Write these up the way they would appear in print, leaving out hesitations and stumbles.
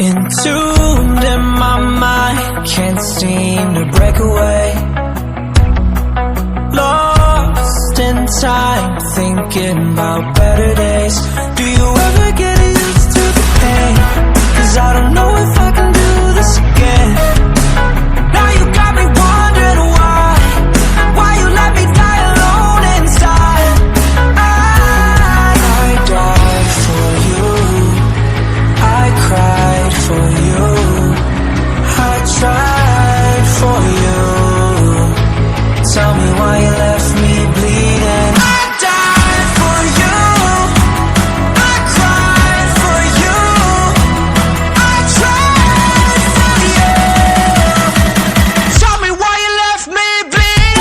Entombed in my mind, can't seem to break away. Lost in time, thinking about better days. Do you ever get used to the pain? 'Cause I don't know if I can do this again. Now you got me wondering why you let me die alone inside. I died for you, I cried for you, I tried for you. Tell me why you left me bleeding. I died for you, I cried for you, I tried for you. Tell me why you left me bleeding.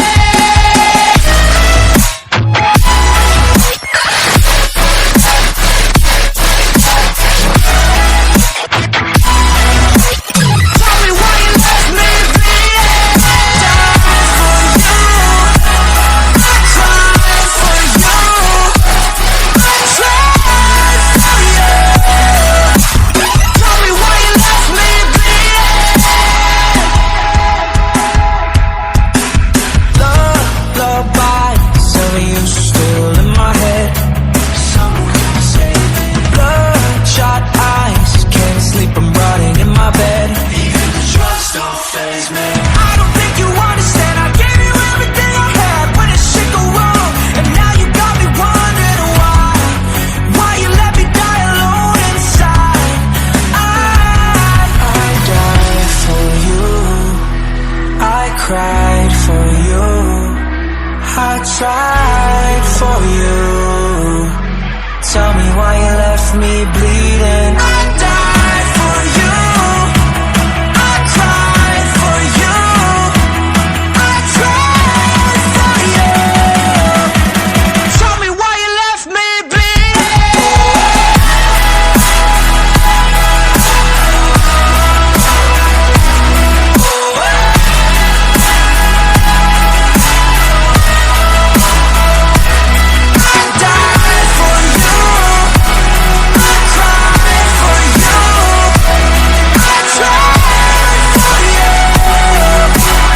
Tell me why you left me bleeding. Died for you, I cried for you, I tried for you. Tell me why you left me bleeding. Lullabies of you still in my head. Someone save me. Bloodshot eyes, can't sleep, I'm rotting in my bed. Even the drugs don't faze me. I don't think you understand. I gave you everything I had when it shit go wrong, and now you got me wondering why you let me die alone inside. I died for you, I cried for you, I tried for you. Tell me why you left me bleeding.